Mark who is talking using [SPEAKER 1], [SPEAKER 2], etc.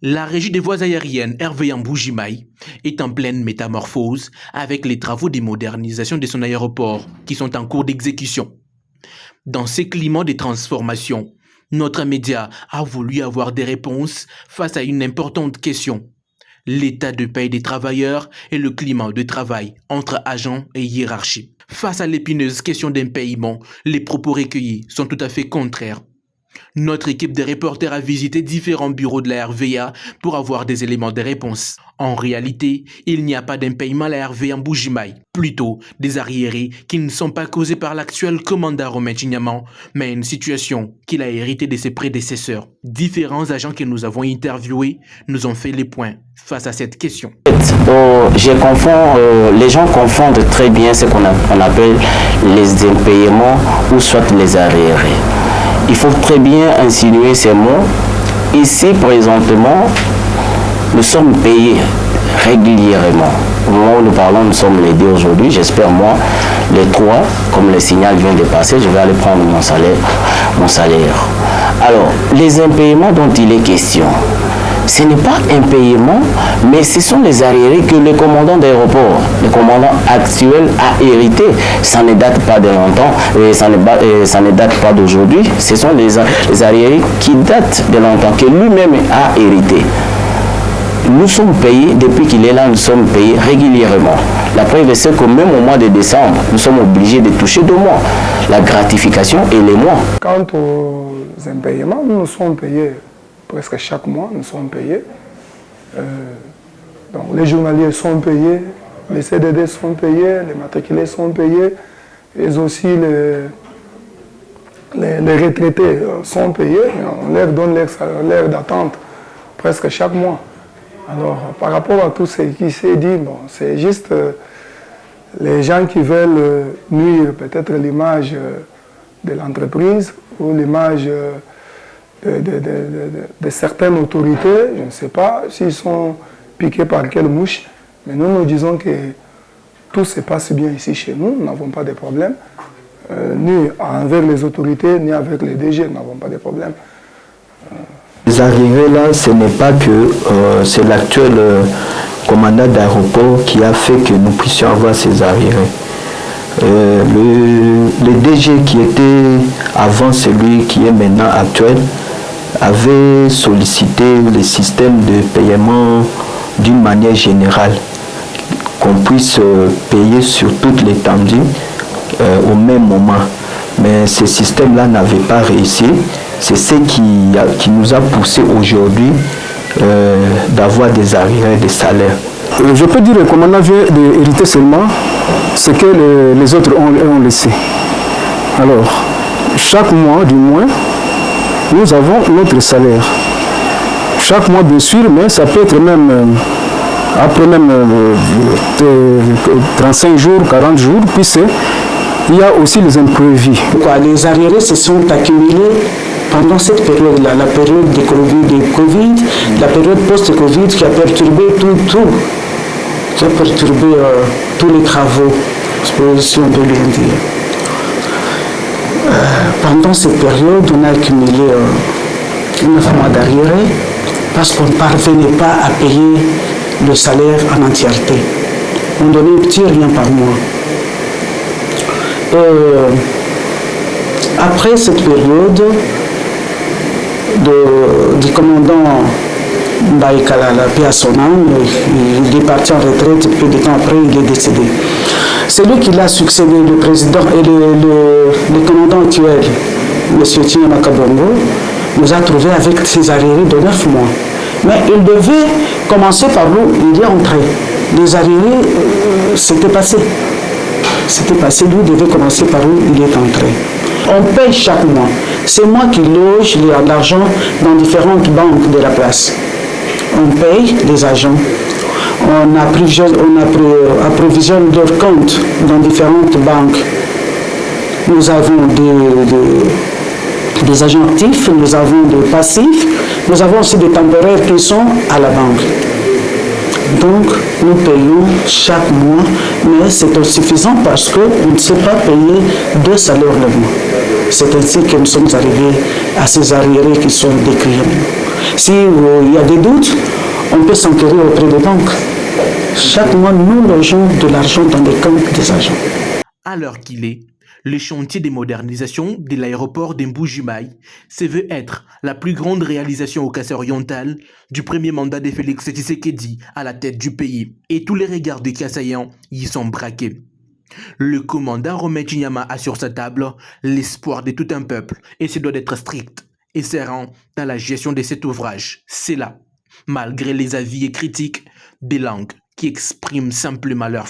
[SPEAKER 1] La régie des voies aériennes Hervé-Yambou-Jimaï est en pleine métamorphose avec les travaux de modernisation de son aéroport qui sont en cours d'exécution. Dans ces climats de transformation, notre média a voulu avoir des réponses face à une importante question: l'état de paie des travailleurs et le climat de travail entre agents et hiérarchie. Face à l'épineuse question d'un paiement, les propos recueillis sont tout à fait contraires. Notre équipe de reporters a visité différents bureaux de la RVA pour avoir des éléments de réponse. En réalité, il n'y a pas d'impayement à la Hervé-Yambou-Jimaï, plutôt des arriérés qui ne sont pas causés par l'actuel commandant Romain Tchignaman, mais une situation qu'il a héritée de ses prédécesseurs. Différents agents que nous avons interviewés nous ont fait les points face à cette question.
[SPEAKER 2] Les gens confondent très bien ce qu'on appelle les impayements ou soit les arriérés. Il faut très bien insinuer ces mots. Ici, présentement, nous sommes payés régulièrement. Au moment où nous parlons, nous sommes les 2 aujourd'hui. J'espère, moi, les 3, comme le signal vient de passer, je vais aller prendre mon salaire. Alors, les impayements dont il est question, ce n'est pas un paiement, mais ce sont les arriérés que le commandant d'aéroport, le commandant actuel a hérité. Ça ne date pas de longtemps, et ça ne date pas d'aujourd'hui. Ce sont les arriérés qui datent de longtemps, que lui-même a hérité. Nous sommes payés, depuis qu'il est là, nous sommes payés régulièrement. La preuve c'est qu'au même au mois de décembre, nous sommes obligés de toucher 2 mois. La gratification et les mois.
[SPEAKER 3] Quant aux impayements, nous sommes payés. Presque chaque mois, nous sommes payés. Donc, les journaliers sont payés, les CDD sont payés, les matriculés sont payés, et aussi les retraités sont payés. On leur donne leur d'attente presque chaque mois. Alors, par rapport à tout ce qui s'est dit, bon, c'est juste les gens qui veulent nuire peut-être l'image de l'entreprise ou l'image de certaines autorités, je ne sais pas s'ils sont piqués par quelle mouche, mais nous disons que tout se passe bien ici chez nous, nous n'avons pas de problème, ni envers les autorités, ni avec les DG, nous n'avons pas de problème.
[SPEAKER 4] Les arrivées là, ce n'est pas que c'est l'actuel commandant d'aéroport qui a fait que nous puissions avoir ces arrivées. Le DG qui était avant celui qui est maintenant actuel avait sollicité le système de paiement d'une manière générale, qu'on puisse payer sur toute l'étendue au même moment. Mais ce système-là n'avait pas réussi. C'est ce qui nous a poussé aujourd'hui d'avoir des arriérés de salaire.
[SPEAKER 5] Je peux dire que le commandant vient d'hériter seulement ce que les autres ont laissé. Alors, chaque mois, du moins, nous avons notre salaire. Chaque mois, bien sûr, mais ça peut être même après même 35 jours, 40 jours, puisqu'il y a aussi les imprévus.
[SPEAKER 6] Les arriérés se sont accumulés pendant cette période-là, la période de Covid, la période post-Covid qui a perturbé qui a perturbé tous les travaux, si on peut le dire. Pendant cette période, on a accumulé 9 mois d'arriérés parce qu'on ne parvenait pas à payer le salaire en entièreté. On donnait un petit rien par mois. Après cette période du commandant Baïkala, la paix à son âme, il est parti en retraite, peu de temps après il est décédé. C'est lui qui l'a succédé, le président et le commandant actuel, M. Tchignaman Kabongo, nous a trouvés avec ses arriérés de 9 mois. Mais il devait commencer par où il est entré. Les arriérés, c'était passé. C'était passé, lui devait commencer par où il est entré. On paye chaque mois. C'est moi qui loge l'argent dans différentes banques de la place. On paye les agents. On approvisionne leurs comptes dans différentes banques. Nous avons des agents actifs, nous avons des passifs, nous avons aussi des temporaires qui sont à la banque. Donc, nous payons chaque mois, mais c'est insuffisant parce qu'on ne sait pas payer 2 salaires le mois. C'est ainsi que nous sommes arrivés à ces arriérés qui sont décrits. S'il y a des doutes, on peut s'enquérir auprès des banques. Chaque mois, nous logeons de l'argent dans les comptes des agents.
[SPEAKER 1] À l'heure qu'il est, le chantier de modernisation de l'aéroport d'Mbujimai se veut être la plus grande réalisation au Kassai-Oriental du premier mandat de Félix Tshisekedi à la tête du pays. Et tous les regards des Kassaïens y sont braqués. Le commandant Romain Chinyama a sur sa table l'espoir de tout un peuple et se doit d'être strict et serein dans la gestion de cet ouvrage. C'est là, malgré les avis et critiques des langues qui expriment simplement leur